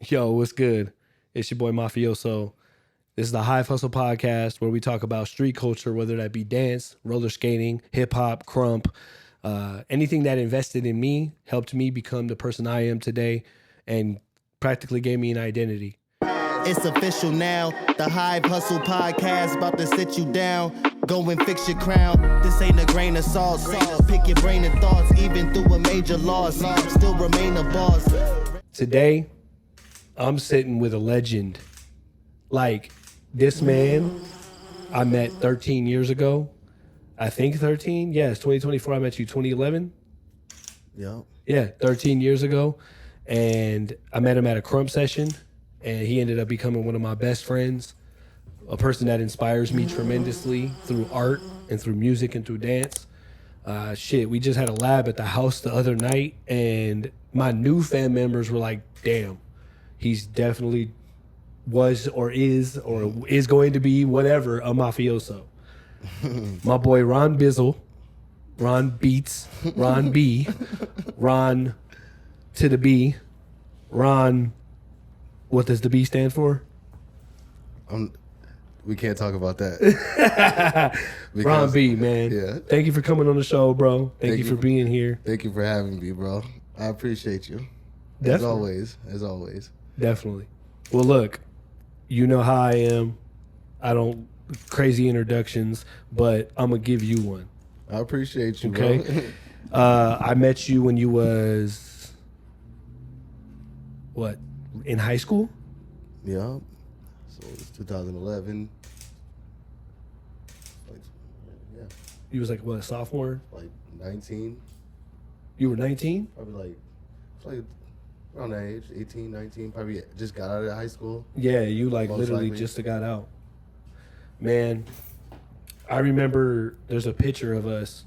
Yo, what's good? It's your boy Mafioso. This is the Hive Hustle Podcast where we talk about street culture, whether that be dance, roller skating, hip hop, crump, anything that invested in me, helped me become the person I am today, and practically gave me an identity. It's official now, the Hive Hustle Podcast, about to sit you down. Go and fix your crown. This ain't a grain of salt. Pick your brain and thoughts, even through a major loss. Still remain a boss. Today, I'm sitting with a legend. Like, this man I met 13 years ago. I think 13? Yeah, it's 2024. I met you 2011. Yeah. Yeah, 13 years ago. And I met him at a crump session. And he ended up becoming one of my best friends. A person that inspires me tremendously through art and through music and through dance. We just had a lab at the house the other night. And my new fan members were like, damn, he's definitely was or is going to be whatever a mafioso. My boy Ron Bizzle, Ron Beats, Ron B, Ron to the B, Ron. What does the B stand for? We can't talk about that. Ron B, man. Yeah. Thank you for coming on the show, bro. Thank you for being here. Thank you for having me, bro. I appreciate you. Definitely. As always. Definitely. Well, look, you know how I am. I don't crazy introductions, but I'm gonna give you one. I appreciate you, Okay. bro. I met you when you was what? In high school? Yeah. So it's 2011. Yeah. You was like what, a sophomore? Like 19. You were 19? Probably like around that age, 18, 19. Probably just got out of high school. Yeah, you like Most literally likely. just got out. Man, I remember there's a picture of us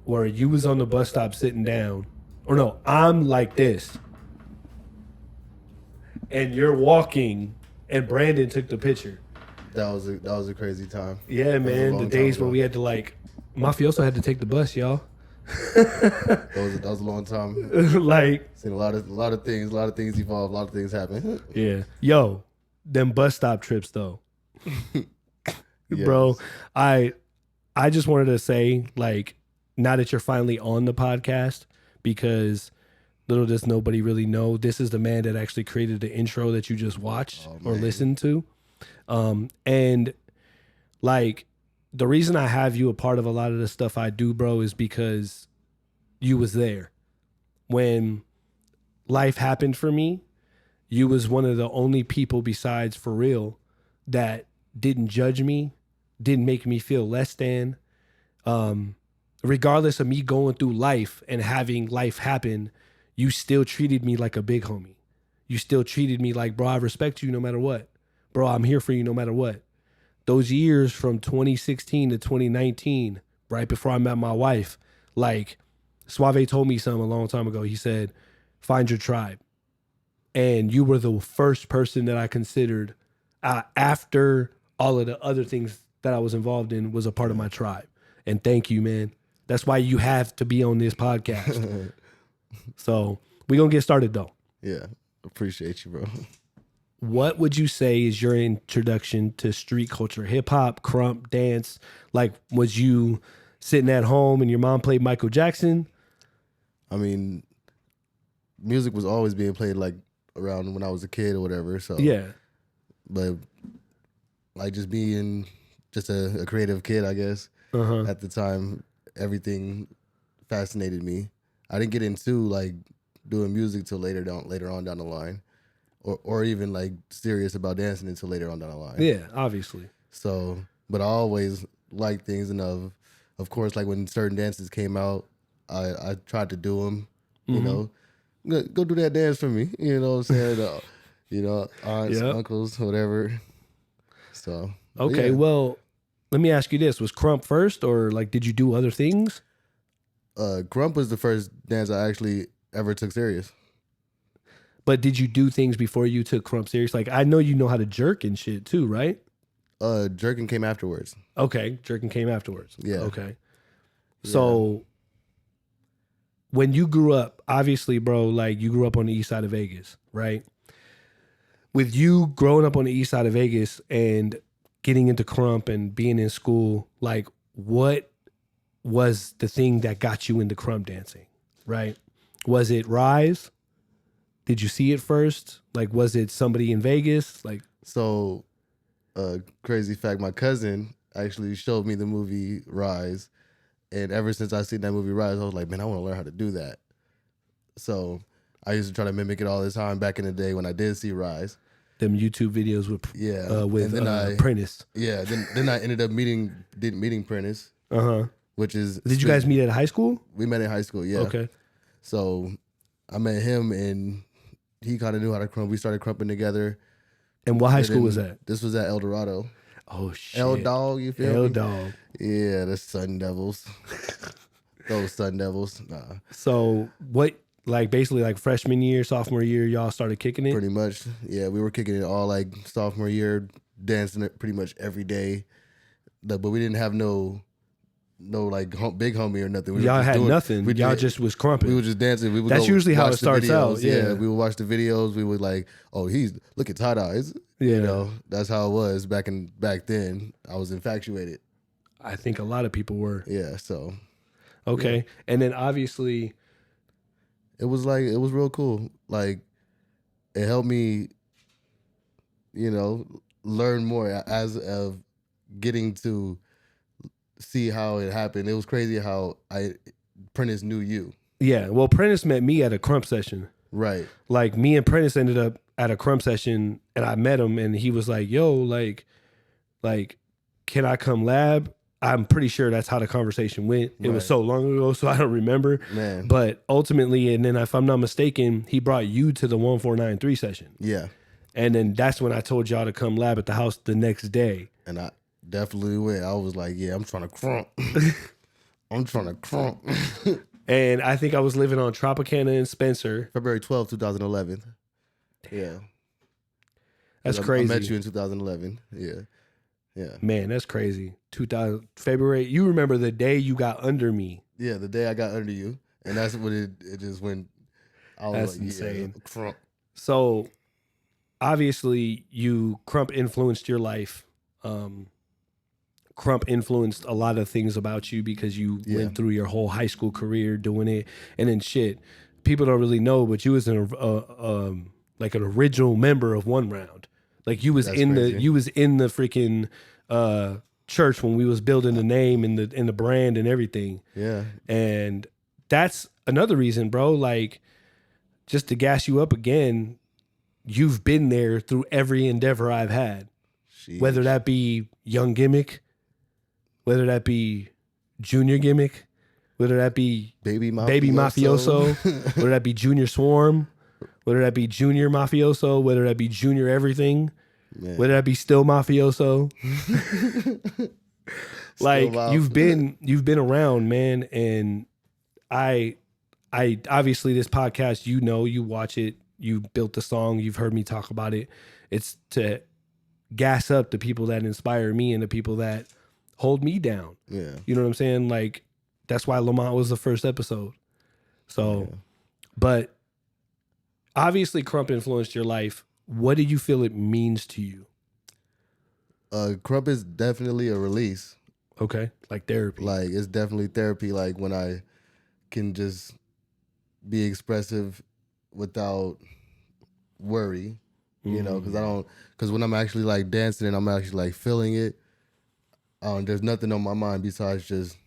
where you was on the bus stop sitting down. Or no, I'm like this. And you're walking and Brandon took the picture. That was a crazy time. Yeah, That was a man. long The time days where ago. we had to Mafioso had to take the bus, y'all. That was a long time. Like, Seen a lot of things evolve, a lot of things happen. yeah. Yo, them bus stop trips though. Yes. Bro, I just wanted to say, like, now that you're finally on the podcast, because little does nobody really know, this is the man that actually created the intro that you just watched or man. listened to. And like, the reason I have you a part of a lot of the stuff I do, bro, is because you was there. When life happened for me, you was one of the only people besides For Real that didn't judge me, didn't make me feel less than. Regardless of me going through life and having life happen, you still treated me like a big homie. You still treated me like, bro, I respect you no matter what. Bro, I'm here for you no matter what. Those years from 2016 to 2019, right before I met my wife, like, Suade told me something a long time ago. He said, find your tribe. And you were the first person that I considered after all of the other things that I was involved in was a part of my tribe. And thank you, man. That's why you have to be on this podcast. So we're going to get started, though. Yeah. Appreciate you, bro. What would you say is your introduction to street culture? Hip hop, crump, dance? Like, was you sitting at home and your mom played Michael Jackson? I mean, music was always being played like around when I was a kid or whatever. So Yeah. but like just being just a creative kid, I guess. At the time, everything fascinated me. I didn't get into like doing music till later on down the line, or even like serious about dancing until later on down the line. Yeah, obviously. So, but I always liked things, and of course, like when certain dances came out, I tried to do them. You know, go do that dance for me. You know what I'm saying? Aunts, Yep. uncles, whatever. So Okay, yeah. well, let me ask you this. Was crump first, or like did you do other things? Crump was the first dance I actually ever took serious. But did you do things before you took crump serious? Like, I know you know how to jerk and shit too, right? Jerking came afterwards. Okay, jerking came afterwards. Yeah. So, when you grew up, obviously, bro, like you grew up on the east side of Vegas, right? With you growing up on the east side of Vegas and getting into Crump and being in school, like what was the thing that got you into Crump dancing, right? Was it Rise? Did you see it first? Like, was it somebody in Vegas? Like, So, crazy fact, my cousin actually showed me the movie Rise. And ever since I seen that movie Rise, I was like, man, I want to learn how to do that. So I used to try to mimic it all the time back in the day when I did see Rise. them YouTube videos with Prentice. Yeah, then I ended up meeting Prentice. Which is Did you guys meet at high school? We met in high school, yeah. Okay. So I met him and he kind of knew how to crump. We started crumping together. And what high school was that? This was at El Dorado. Oh shit. El Dog, you feel me? El Dog. Yeah, the Sun Devils. Those Sun Devils. Nah. So what, like basically like freshman year, sophomore year, y'all started kicking it? Pretty much. Yeah, we were kicking it all like sophomore year, dancing it pretty much every day. But we didn't have no like big homie or nothing. Y'all had nothing. Y'all just was crumping. We were just dancing. We would That's usually how it starts out. Yeah, we would watch the videos. We would like, oh, look at Tada. Yeah. You know, that's how it was back then. I was infatuated. I think a lot of people were. Yeah. So. Okay, yeah. And then obviously, it was real cool. Like, it helped me, learn more as of getting to see how it happened. It was crazy how Prentice knew you. Yeah, well, Prentice met me at a Crump session. Right. Like me and Prentice ended up at a Crump session, and I met him, and he was like, "Yo, like, can I come lab?" I'm pretty sure that's how the conversation went. It was so long ago, so I don't remember. Man. But ultimately, and then if I'm not mistaken, he brought you to the 1493 session. Yeah. And then that's when I told y'all to come lab at the house the next day. And I definitely went. I was like, yeah, I'm trying to crump. I'm trying to crump. And I think I was living on Tropicana in Spencer. February 12th, 2011. Damn. Yeah. That's crazy. I met you in 2011. Yeah. Yeah. Man, that's crazy. February. You remember the day you got under me. Yeah, the day I got under you. And that's when it just went. I was that's like, insane. Yeah, crump. So obviously Crump influenced your life. Crump influenced a lot of things about you because you went through your whole high school career doing it. And then people don't really know, but you was like an original member of One Round. Like you was That's in crazy. the freaking church when we was building the name and the brand and everything. Yeah. And that's another reason, bro. Like, just to gas you up again, you've been there through every endeavor I've had. Sheesh. Whether that be Young Gimmick, whether that be Junior Gimmick, whether that be Baby Mafioso, whether that be Junior Swarm, whether that be Junior Mafioso, whether that be Junior Everything, whether that be Still Mafioso. Like you've been around, man, and I obviously this podcast, you watch it, you built the song, you've heard me talk about it. It's to gas up the people that inspire me and the people that hold me down. Yeah. You know what I'm saying? Like that's why Lamont was the first episode. So, but obviously Crump influenced your life. What do you feel it means to you? Crump is definitely a release. Okay. Like therapy. Like it's definitely therapy. Like when I can just be expressive without worry, because when I'm actually like dancing and I'm actually like feeling it, there's nothing on my mind besides just.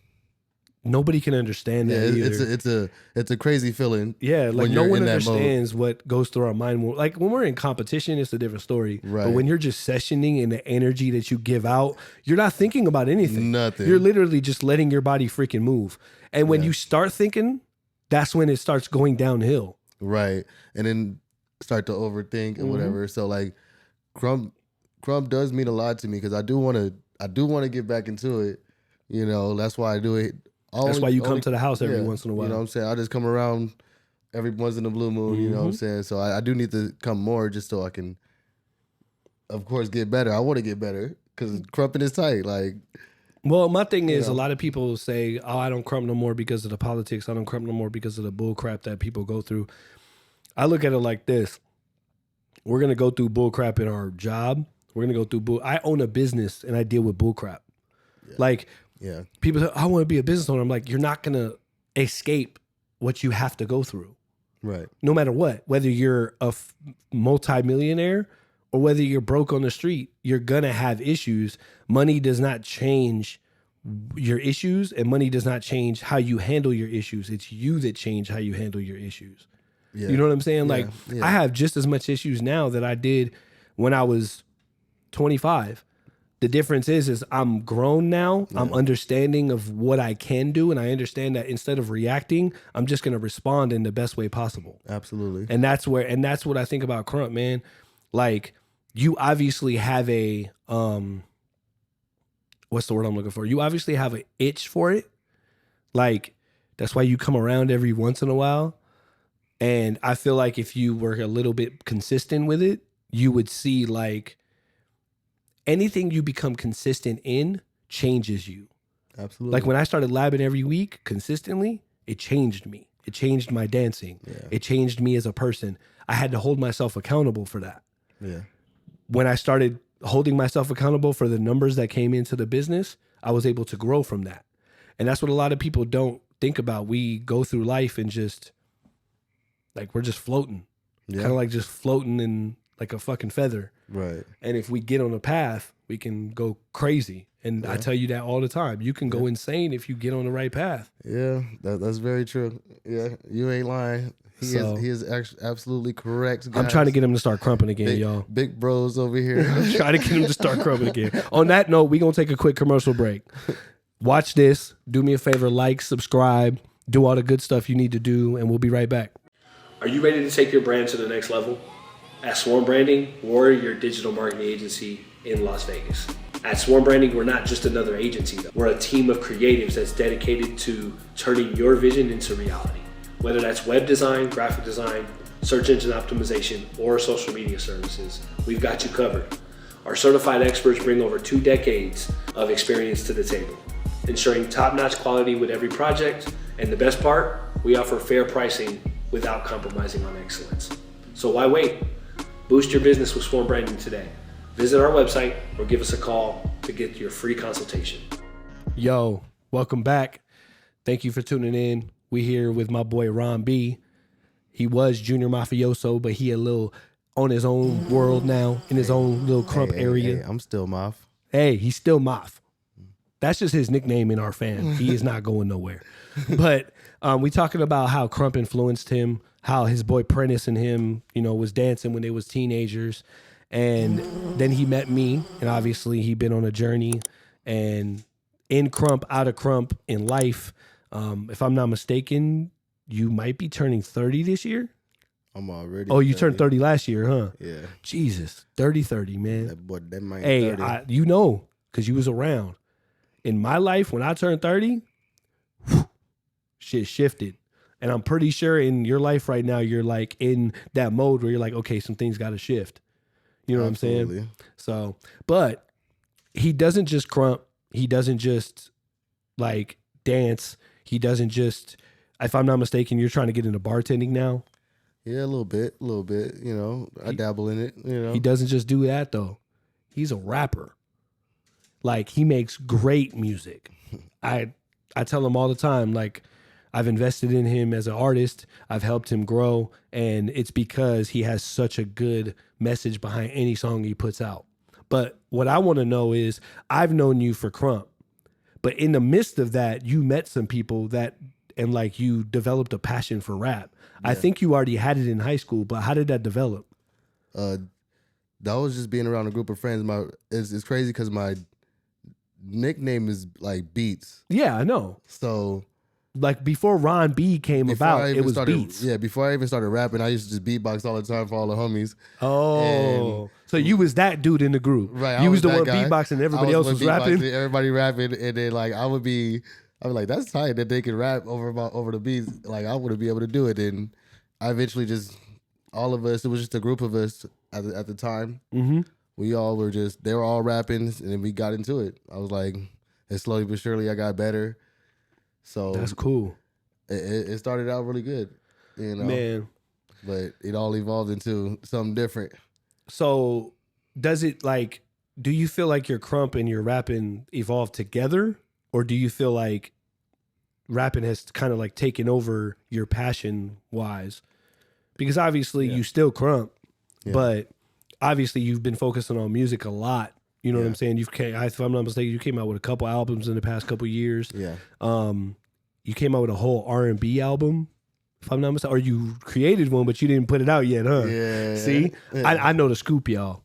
Nobody can understand that either. It's a crazy feeling. Yeah, like no one understands what goes through our mind. Like when we're in competition, it's a different story. Right. But when you're just sessioning and the energy that you give out, you're not thinking about anything. Nothing. You're literally just letting your body freaking move. And when you start thinking, that's when it starts going downhill. Right. And then start to overthink and whatever. So like Crump does mean a lot to me because I do want to get back into it. That's why I do it. That's why you come to the house every once in a while. You know what I'm saying? I just come around every once in a blue moon, you know what I'm saying? So I do need to come more just so I can, of course, get better. I want to get better because crumping is tight. Like, Well, my thing is, a lot of people say, "Oh, I don't crump no more because of the politics. I don't crump no more because of the bull crap that people go through." I look at it like this: we're gonna go through bull crap in our job. We're gonna go through bull. I own a business and I deal with bull crap. Yeah. Like, people say, "I want to be a business owner." I'm like, you're not gonna escape what you have to go through, right? No matter what, whether you're a multi-millionaire or whether you're broke on the street, you're gonna have issues. Money does not change your issues, and money does not change how you handle your issues. It's you that change how you handle your issues. Yeah. You know what I'm saying? Like, I have just as much issues now that I did when I was 25. The difference is I'm grown now. Yeah. I'm understanding of what I can do, and I understand that instead of reacting, I'm just gonna respond in the best way possible. Absolutely. And that's what I think about Crump, man. Like, you obviously have a what's the word I'm looking for? You obviously have an itch for it. Like, that's why you come around every once in a while. And I feel like if you were a little bit consistent with it, you would see, like, anything you become consistent in changes you. Absolutely. Like, when I started labbing every week consistently, it changed me. It changed my dancing. Yeah. It changed me as a person. I had to hold myself accountable for that. Yeah. When I started holding myself accountable for the numbers that came into the business, I was able to grow from that. And that's what a lot of people don't think about. We go through life and just, like, we're just floating. Kind of like just floating in like a fucking feather. Right. And if we get on a path, we can go crazy. And I tell you that all the time. You can go insane if you get on the right path. Yeah, that's very true. Yeah, you ain't lying. He is absolutely correct, guys. I'm trying to get him to start crumping again, y'all. Big bros over here. I'm trying to get him to start crumping again. On that note, we're going to take a quick commercial break. Watch this. Do me a favor. Like, subscribe. Do all the good stuff you need to do, and we'll be right back. Are you ready to take your brand to the next level? At Swarm Branding, we're your digital marketing agency in Las Vegas. At Swarm Branding, we're not just another agency, though. We're a team of creatives that's dedicated to turning your vision into reality. Whether that's web design, graphic design, search engine optimization, or social media services, we've got you covered. Our certified experts bring over 2 decades of experience to the table, ensuring top-notch quality with every project. And the best part, we offer fair pricing without compromising on excellence. So why wait? Boost your business with Swarm Branding today. Visit our website or give us a call to get your free consultation. Yo, welcome back. Thank you for tuning in. We here with my boy Ron B. He was Junior Mafioso, but he a little on his own world now, in his own little crump area. Hey, I'm still Maf. Hey, he's still Maf. That's just his nickname in our fam. He is not going nowhere. But we talking about how Crump influenced him, how his boy Prentice and him, was dancing when they was teenagers. And then he met me, and obviously he been on a journey, and in Crump, out of Crump, in life. If I'm not mistaken, you might be turning 30 this year. I'm already. Oh, you turned 30 last year, huh? Yeah. Jesus, 30, man. That might. Hey, 30. because you was around. In my life, when I turned 30, shit shifted. And I'm pretty sure in your life right now, you're like in that mode where you're like, okay, some things got to shift. You know Absolutely. what I'm saying? So, but he doesn't just crump. He doesn't just like dance. He doesn't just, if I'm not mistaken, you're trying to get into bartending now. Yeah, a little bit. I dabble in it, He doesn't just do that though. He's a rapper. Like, he makes great music. I tell him all the time, like, I've invested in him as an artist. I've helped him grow. And it's because he has such a good message behind any song he puts out. But what I want to know is, I've known you for Crump. But in the midst of that, you met some people and like you developed a passion for rap. Yeah. I think you already had it in high school, but how did that develop? That was just being around a group of friends. It's crazy because my nickname is like Beats. Yeah, I know. So, like, before Ron B came about, it was Beats. Yeah, before I even started rapping, I used to just beatbox all the time for all the homies. Oh, so you was that dude in the group, right? You was the one beatboxing, and everybody else was rapping. Everybody rapping, and then like I would be like, that's tight that they can rap over the beats. Like, I wouldn't be able to do it. And I eventually just, all of us, it was just a group of us at the time. Mm-hmm. They were all rapping, and then we got into it. I was like, and slowly but surely I got better. So That's cool. It started out really good, you know. Man. But it all evolved into something different. So does it like, do you feel like your crump and your rapping evolved together? Or do you feel like rapping has kind of like taken over your passion wise? Because obviously you still crump, but obviously you've been focusing on music a lot. You know what I'm saying? If I'm not mistaken, you came out with a couple albums in the past couple years. Yeah. You came out with a whole R&B album, if I'm not mistaken. Or you created one, but you didn't put it out yet, huh? Yeah. See? Yeah. I know the scoop, y'all.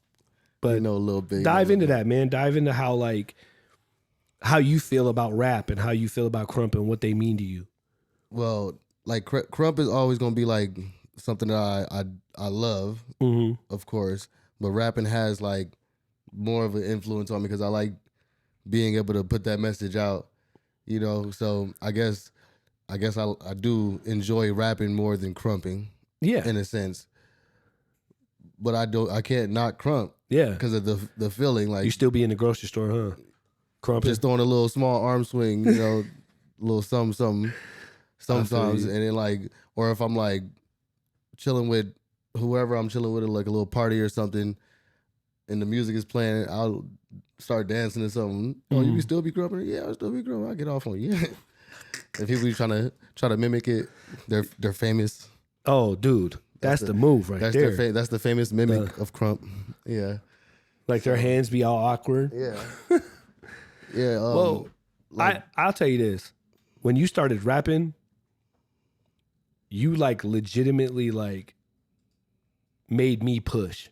But you know a little bit. dive into that, man. Dive into how you feel about rap and how you feel about crump and what they mean to you. Well, like crump is always gonna be like something that I love, of course. But rapping has like more of an influence on me because I like being able to put that message out, you know. So I guess I do enjoy rapping more than crumping, in a sense. But I can't not crump, because of the feeling. Like you still be in the grocery store, huh? Crumping, just throwing a little small arm swing, you know, a little sometimes, and then like, or if I'm like chilling with whoever I'm chilling with at like a little party or something, and the music is playing, I'll start dancing or something. Oh, you still be crumping? Yeah, I'll still be crumping. I'll get off on you. If people try to mimic it, they're famous. Oh, dude, that's the move right there. That's the famous mimic of crump. Yeah, like their hands be all awkward. Yeah, yeah. Well, like, I'll tell you this: when you started rapping, you like legitimately like made me push.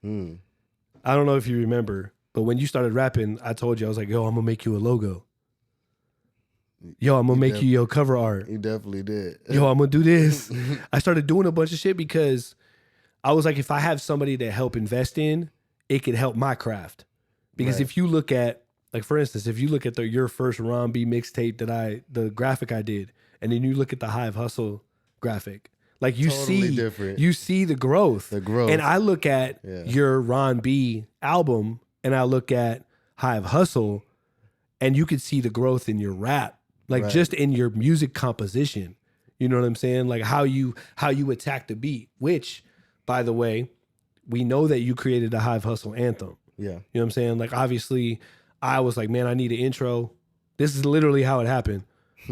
I don't know if you remember, but when you started rapping, I told you, I was like, yo, I'm gonna make you a logo. Yo, I'm gonna make you your cover art. You definitely did. Yo, I'm gonna do this. I started doing a bunch of shit because I was like, if I have somebody to help invest in, it could help my craft. Because if you look at, like, for instance, if you look at your first Ron B mixtape the graphic I did, and then you look at the Hive Hustle graphic, like you see the growth. And I look at your Ron B album and I look at Hive Hustle, and you could see the growth in your rap, like just in your music composition. You know what I'm saying? Like how you attack the beat, which, by the way, we know that you created the Hive Hustle anthem. Yeah. You know what I'm saying? Like, obviously, I was like, man, I need an intro. This is literally how it happened.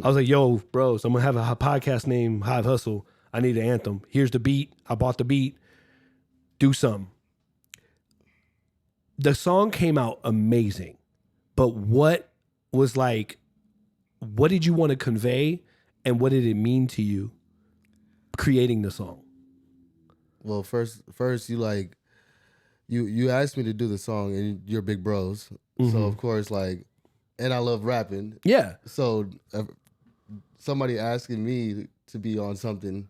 I was like, yo, bros, I'm going to have a podcast named Hive Hustle. I need an anthem. Here's the beat. I bought the beat. Do something. The song came out amazing. But what did you want to convey, and what did it mean to you creating the song? Well, first you like, you asked me to do the song, and you're big bros. So of course, like, and I love rapping. Yeah. So somebody asking me to be on something,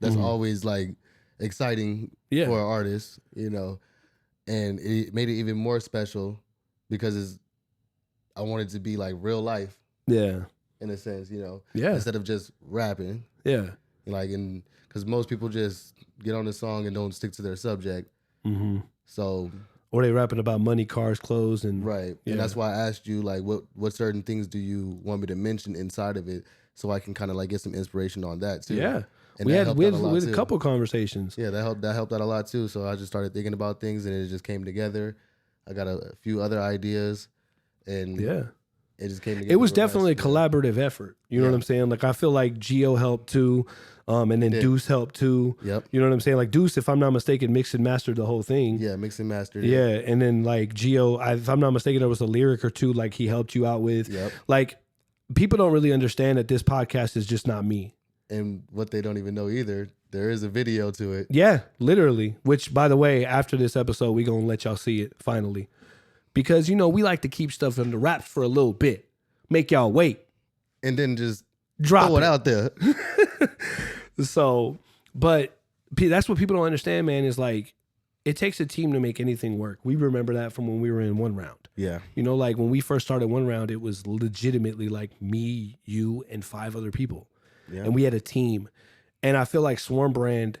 that's always like exciting for an artist, you know. And it made it even more special because I wanted to be like real life. Yeah. In a sense, you know. Yeah. Instead of just rapping. Yeah. Like, and because most people just get on the song and don't stick to their subject. So. Or they rapping about money, cars, clothes, and right. Yeah. And that's why I asked you, like, what certain things do you want me to mention inside of it, so I can kind of like get some inspiration on that too. Yeah. And we had a couple conversations. Yeah, that helped out a lot too. So I just started thinking about things, and it just came together. I got a few other ideas, and it just came together. It was definitely a collaborative effort. You know what I'm saying? Like, I feel like Gio helped too, and then Deuce helped too. Yep. You know what I'm saying? Like, Deuce, if I'm not mistaken, mixed and mastered the whole thing. Yeah, mixed and mastered. Yeah, and then like Gio, if I'm not mistaken, there was a lyric or two like he helped you out with. Yep. Like, people don't really understand that this podcast is just not me. And what they don't even know either, there is a video to it. Yeah, literally. Which, by the way, after this episode, we're going to let y'all see it finally. Because, you know, we like to keep stuff in the wraps for a little bit. Make y'all wait. And then just drop it out there. So, but that's what people don't understand, man, is like, it takes a team to make anything work. We remember that from when we were in One Round. Yeah. You know, like when we first started One Round, it was legitimately like me, you, and 5 other people. Yeah. And we had a team. And I feel like Swarm Brand,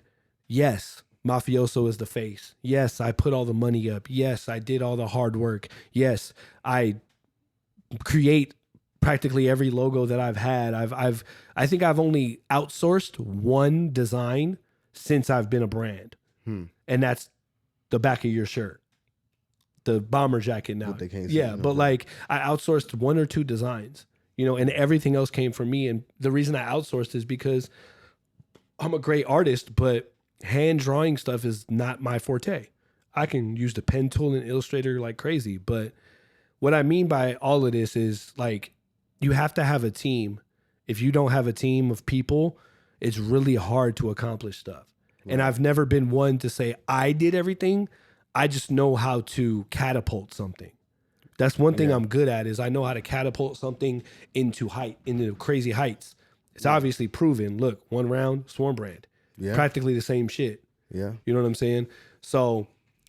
yes, Mafioso is the face. Yes, I put all the money up. Yes, I did all the hard work. Yes, I create practically every logo that I've had, I think I've only outsourced one design since I've been a brand. And that's the back of your shirt, the bomber jacket now. Yeah, but like I outsourced 1 or 2 designs, you know, and everything else came from me. And the reason I outsourced is because I'm a great artist, but hand drawing stuff is not my forte. I can use the pen tool and Illustrator like crazy, but what I mean by all of this is like you have to have a team. If you don't have a team of people, it's really hard to accomplish stuff. And I've never been one to say I did everything. I just know how to catapult something. That's one thing I'm good at is I know how to catapult something into crazy heights. It's obviously proven. Look, 1 round, Swarm brand. Yeah. Practically the same shit. Yeah. You know what I'm saying? So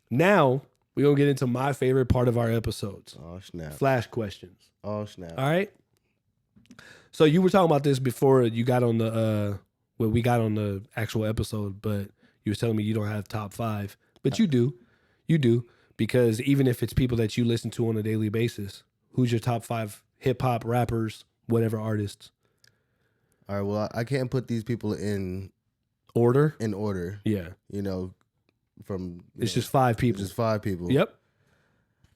now we're going to get into my favorite part of our episodes. Oh, snap. Flash questions. Oh, snap. All right? So you were talking about this before you got on the... Well, we got on the actual episode, but you were telling me you don't have top 5. But you do. You do. Because even if it's people that you listen to on a daily basis, who's your top 5 hip-hop, rappers, whatever artists? All right, well, I can't put these people in... Order? In order. Yeah. You know, from... It's just 5 people. Just 5 people. Yep.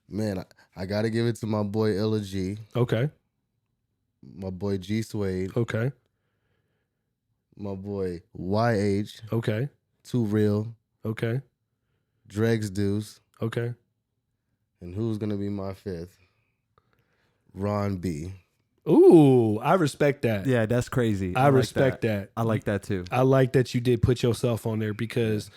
Man, I got to give it to my boy Illa G. Okay. My boy G Suade. Okay. My boy YH. Okay. Too Real. Okay. Dregs Deuce. Okay. And who's going to be my 5th? Ron B. Ooh, I respect that. Yeah, that's crazy. I respect that. I like that too. I like that you did put yourself on there because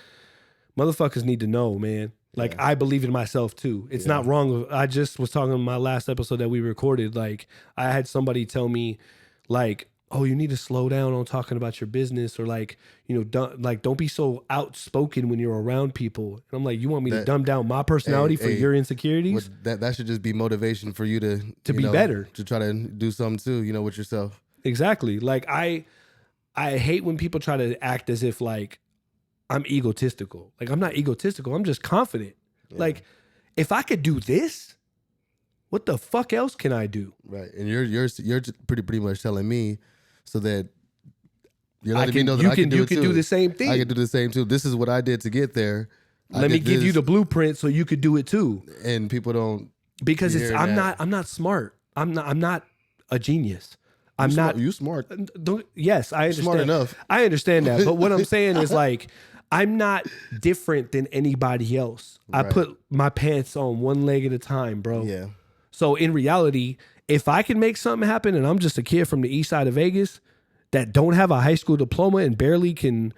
motherfuckers need to know, man. Like, I believe in myself too. It's not wrong. I just was talking in my last episode that we recorded. Like, I had somebody tell me, like, oh, you need to slow down on talking about your business, or like, you know, don't be so outspoken when you're around people. And I'm like, you want me to dumb down my personality for your insecurities? That should just be motivation for you to be better, to try to do something too, you know, with yourself. Exactly. Like I hate when people try to act as if like I'm egotistical. Like, I'm not egotistical. I'm just confident. Yeah. Like, if I could do this, what the fuck else can I do? Right. And you're pretty much telling me so that you're letting me know that you can do the same thing. I can do the same too. This is what I did to get there. Let me give you the blueprint so you could do it too. And people don't, because I'm not smart. I'm not a genius. You smart. Yes, I understand. Smart enough. I understand that. But what I'm saying is, like, I'm not different than anybody else. Right. I put my pants on one leg at a time, bro. Yeah. So in reality, if I can make something happen and I'm just a kid from the east side of Vegas that don't have a high school diploma and barely could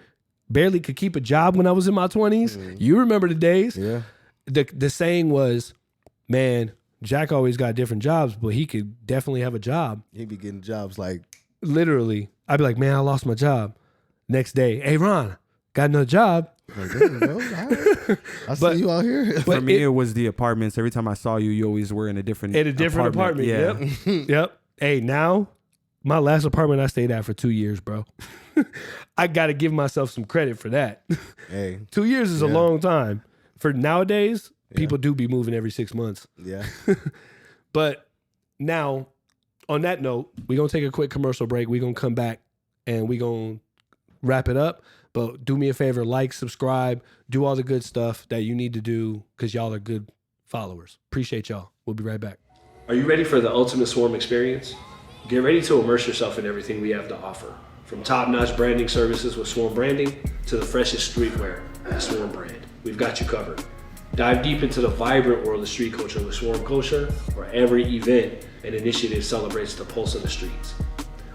keep a job when I was in my 20s, you remember the days? Yeah. The saying was, man, Jack always got different jobs, but he could definitely have a job. He'd be getting jobs like... Literally. I'd be like, man, I lost my job. Next day, hey, Ron, got another job. Like, bro, I see you out here. For me, it was the apartments. Every time I saw you, you always were in a different apartment. Yeah. Yep. Hey, now, my last apartment I stayed at for 2 years, bro. I got to give myself some credit for that. Hey, 2 years is a long time. For nowadays, people do be moving every 6 months. Yeah. But now, on that note, we're going to take a quick commercial break. We're going to come back and we're going to wrap it up. But do me a favor, like, subscribe, do all the good stuff that you need to do because y'all are good followers. Appreciate y'all. We'll be right back. Are you ready for the ultimate Swarm experience? Get ready to immerse yourself in everything we have to offer. From top-notch branding services with Swarm Branding to the freshest streetwear at Swarm Brand. We've got you covered. Dive deep into the vibrant world of street culture with Swarm Culture, where every event and initiative celebrates the pulse of the streets.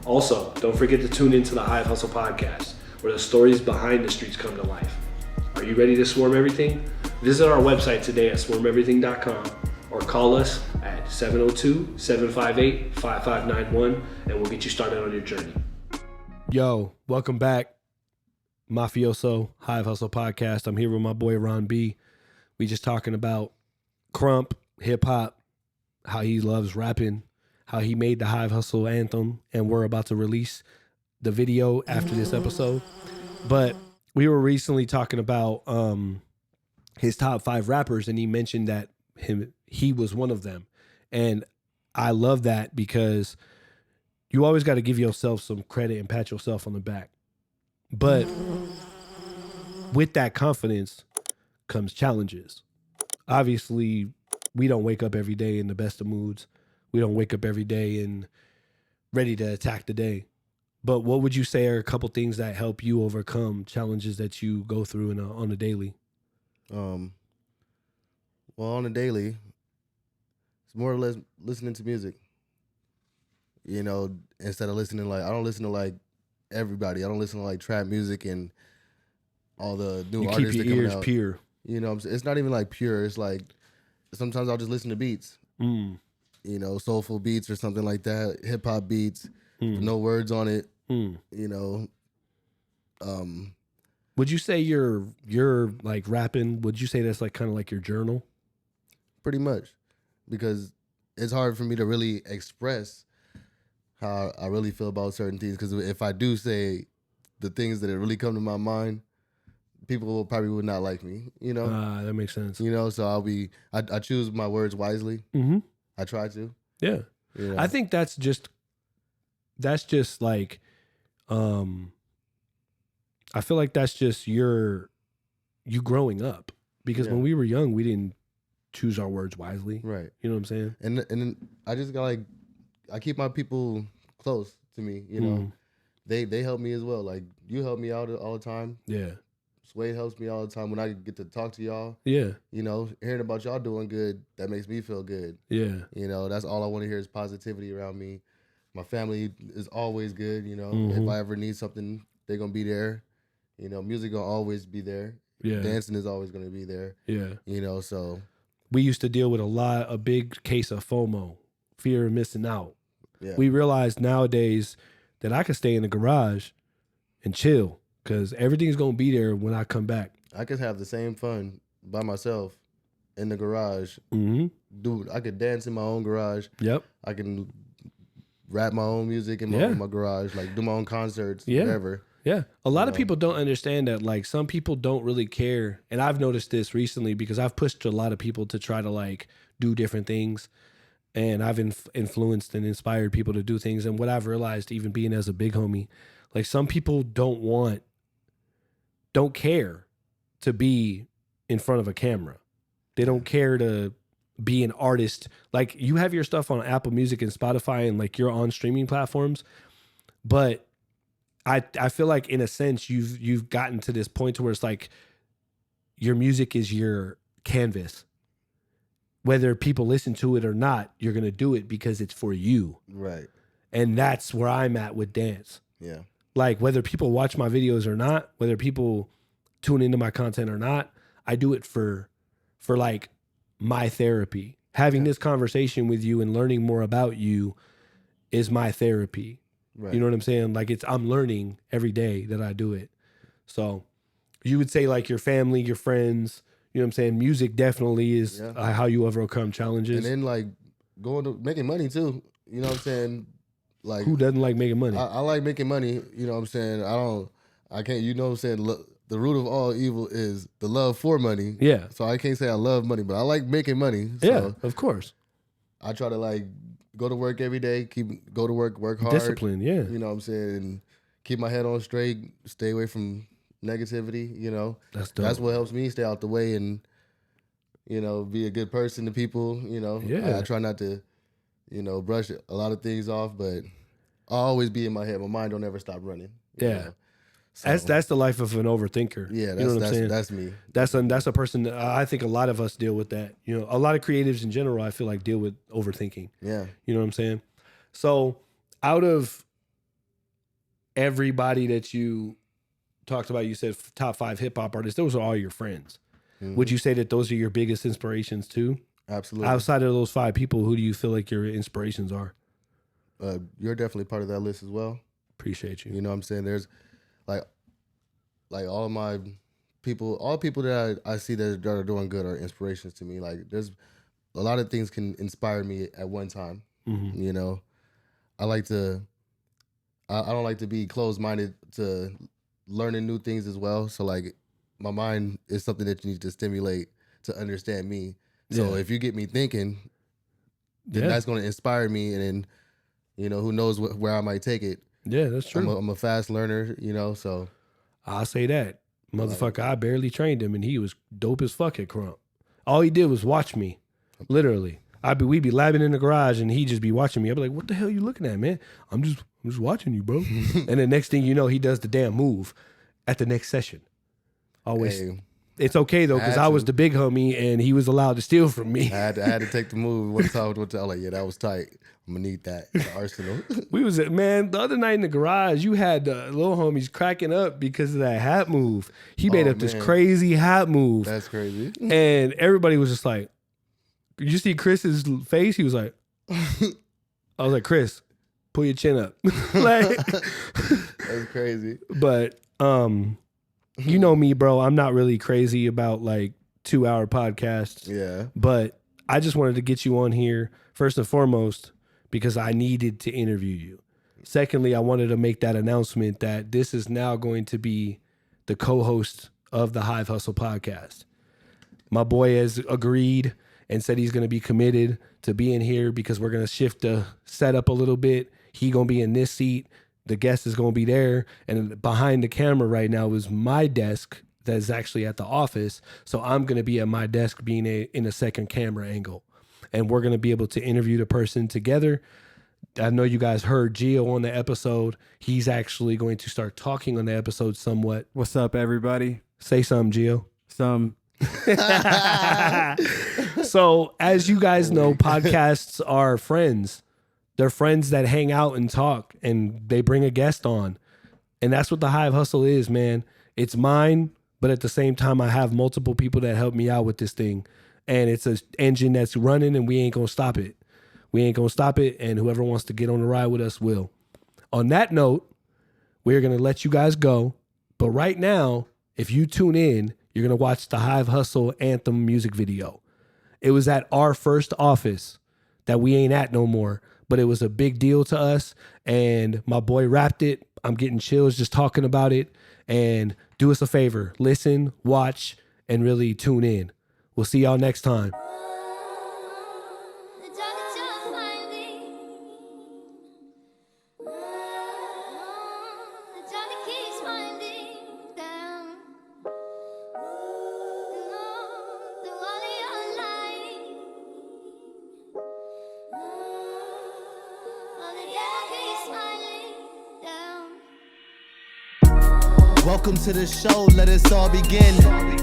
Also, don't forget to tune into the Hive Hustle Podcast, where the stories behind the streets come to life. Are you ready to swarm everything? Visit our website today at swarmeverything.com or call us at 702-758-5591 and we'll get you started on your journey. Yo, welcome back. Mafioso, Hive Hustle Podcast. I'm here with my boy Ron B. We just talking about Crump, hip hop, how he loves rapping, how he made the Hive Hustle anthem, and we're about to release the video after this episode. But we were recently talking about his top 5 rappers, and he mentioned that he was one of them. And I love that because you always got to give yourself some credit and pat yourself on the back. But with that confidence comes challenges. Obviously, we don't wake up every day in the best of moods. We don't wake up every day and ready to attack the day. But what would you say are a couple things that help you overcome challenges that you go through on a daily? Well, on a daily, it's more or less listening to music. You know, instead of listening I don't listen to like everybody. I don't listen to like trap music and all the new artists that come out. Keep your ears pure. You know, it's not even like pure. It's like sometimes I'll just listen to beats. You know, soulful beats or something like that, hip hop beats, with no words on it. You know, would you say you're like rapping? Would you say that's like kind of like your journal? Pretty much, because it's hard for me to really express how I really feel about certain things. Because if I do say the things that really come to my mind, people probably would not like me. You know, that makes sense. You know, so I choose my words wisely. I try to. Yeah, you know? I think that's just like, I feel like that's just you growing up, because when we were young, we didn't choose our words wisely. Right. You know what I'm saying? And then I just got like, I keep my people close to me, you know. They help me as well. Like, you help me out all the time. Yeah. Suade helps me all the time when I get to talk to y'all. Yeah. You know, hearing about y'all doing good, that makes me feel good. Yeah. You know, that's all I want to hear is positivity around me. My family is always good, you know. If I ever need something, they're going to be there. You know, music going to always be there. Yeah. Dancing is always going to be there. Yeah. You know, so. We used to deal with a big case of FOMO, fear of missing out. Yeah. We realized nowadays that I could stay in the garage and chill, because everything's going to be there when I come back. I could have the same fun by myself in the garage. Dude, I could dance in my own garage. Yep. I can rap my own music in my garage, like do my own concerts, whatever. Yeah. A lot of people don't understand that. Like, some people don't really care. And I've noticed this recently because I've pushed a lot of people to try to like do different things. And I've influenced and inspired people to do things. And what I've realized, even being as a big homie, like, some people don't care to be in front of a camera. They don't care to be an artist. Like, you have your stuff on Apple Music and Spotify and like you're on streaming platforms. But I feel like, in a sense, you've gotten to this point to where it's like your music is your canvas. Whether people listen to it or not, you're going to do it because it's for you. Right. And that's where I'm at with dance. Yeah. Like, whether people watch my videos or not, whether people tune into my content or not, I do it for like my therapy. Having this conversation with you and learning more about you is my therapy. Right. You know what I'm saying? Like, I'm learning every day that I do it. So you would say like your family, your friends, you know what I'm saying? Music definitely is how you overcome challenges. And then like going to making money too. You know what I'm saying? Like, who doesn't like making money? I like making money. You know what I'm saying? I can't, you know what I'm saying? The root of all evil is the love for money. Yeah. So I can't say I love money, but I like making money. So yeah, of course. I try to like go to work every day, go to work hard. Discipline, yeah. You know what I'm saying? And keep my head on straight, stay away from negativity, you know. That's dope. That's what helps me stay out the way and, you know, be a good person to people, you know. Yeah. I try not to, you know, brush a lot of things off, but I'll always be in my head. My mind don't ever stop running. Yeah. Know? So, that's the life of an overthinker. Yeah, you know what I'm saying? That's me. That's a person that I think a lot of us deal with that. You know, a lot of creatives in general, I feel like, deal with overthinking. Yeah. You know what I'm saying? So out of everybody that you talked about, you said top 5 hip hop artists, those are all your friends. Mm-hmm. Would you say that those are your biggest inspirations too? Absolutely. Outside of those 5 people, who do you feel like your inspirations are? You're definitely part of that list as well. Appreciate you. You know what I'm saying? There's like all of my people, all people that I see that are doing good are inspirations to me. Like, there's a lot of things can inspire me at one time. Mm-hmm. You know, I don't like to be closed-minded to learning new things as well. So like, my mind is something that you need to stimulate to understand me. So if you get me thinking, then that's going to inspire me, and then, You know, who knows where I might take it. Yeah, that's true. I'm a fast learner, you know, so. I'll say that. Motherfucker, I barely trained him, and he was dope as fuck at Crump. All he did was watch me, literally. We'd be labbing in the garage, and he'd just be watching me. I'd be like, what the hell you looking at, man? I'm just watching you, bro. And the next thing you know, he does the damn move at the next session. Always. Hey, it's okay, though, because I was the big homie, and he was allowed to steal from me. I had to take the move. One time, I was like, yeah, that was tight. I'm going to need that in the arsenal. The other night in the garage, you had the little homies cracking up because of that hat move. He made up this crazy hat move. That's crazy. And everybody was just like, you see Chris's face? He was like, I was like, Chris, pull your chin up. Like, that's crazy. But, you know me, bro. I'm not really crazy about like 2-hour podcasts. Yeah. But I just wanted to get you on here first and foremost because I needed to interview you. Secondly, I wanted to make that announcement that this is now going to be the co-host of the Hive Hustle Podcast. My boy has agreed and said he's going to be committed to being here because we're going to shift the setup a little bit. He going to be in this seat. The guest is going to be there. And behind the camera right now is my desk that's actually at the office. So I'm going to be at my desk being in a second camera angle. And we're going to be able to interview the person together. I know you guys heard Gio on the episode. He's actually going to start talking on the episode somewhat. What's up, everybody? Say something, Gio. Some. So, as you guys know, podcasts are friends. They're friends that hang out and talk, and they bring a guest on. And that's what the Hive Hustle is, man. It's mine, but at the same time, I have multiple people that help me out with this thing. And it's an engine that's running, and we ain't going to stop it. We ain't going to stop it, and whoever wants to get on the ride with us will. On that note, we're going to let you guys go. But right now, if you tune in, you're going to watch the Hive Hustle Anthem music video. It was at our first office that we ain't at no more, but it was a big deal to us, and my boy rapped it. I'm getting chills just talking about it. And do us a favor. Listen, watch, and really tune in. We'll see y'all next time. Welcome to the show, let us all begin.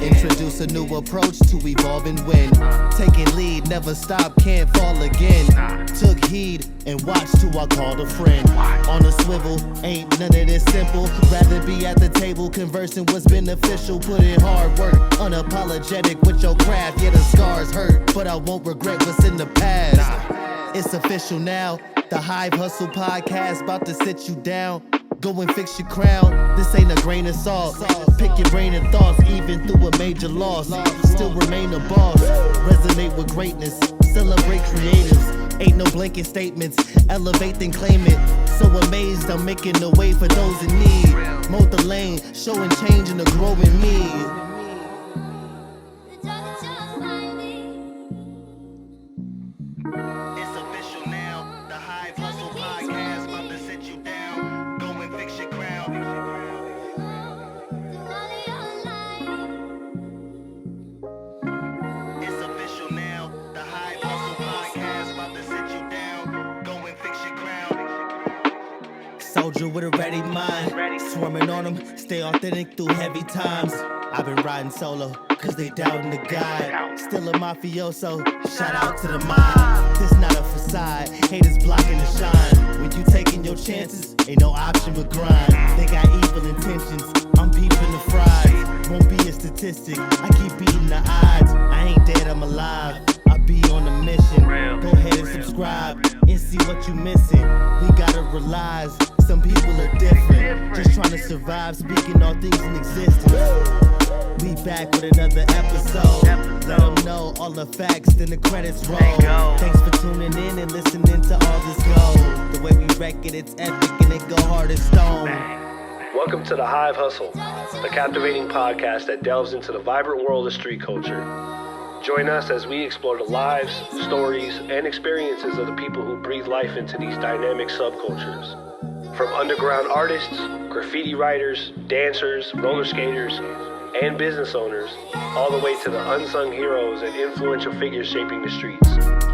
Introduce a new approach to evolve and win. Taking lead, never stop, can't fall again. Took heed and watched who I called a friend. On a swivel, ain't none of this simple. Rather be at the table, conversing what's beneficial. Put in hard work, unapologetic with your craft. Yeah, the scars hurt, but I won't regret what's in the past. It's official now, the Hive Hustle Podcast about to sit you down. Go and fix your crown, this ain't a grain of salt. Pick your brain and thoughts, even through a major loss. Still remain a boss, resonate with greatness. Celebrate creatives, ain't no blanket statements. Elevate then claim it. So amazed I'm making a way for those in need. Mold the lane, showing change in the growing me. Soldier with a ready mind, swarming on them, stay authentic through heavy times. I've been riding solo, cause they doubting the guide. Still a mafioso, shout out to the mind. This not a facade, haters blocking the shine. When you taking your chances, ain't no option but grind. They got evil intentions, I'm peeping the fries. Won't be a statistic, I keep beating the odds. I ain't dead, I'm alive, I be on a mission. Go ahead and subscribe and see what you missing. We gotta realize some people are different, just trying to survive, speaking all things in existence. We back with another episode. Let them know all the facts, then the credits roll. Thanks for tuning in and listening to all this gold. The way we wreck it, it's epic and it go hard as stone. Welcome to the Hive Hustle, the captivating podcast that delves into the vibrant world of street culture. Join us as we explore the lives, stories, and experiences of the people who breathe life into these dynamic subcultures. From underground artists, graffiti writers, dancers, roller skaters, and business owners, all the way to the unsung heroes and influential figures shaping the streets.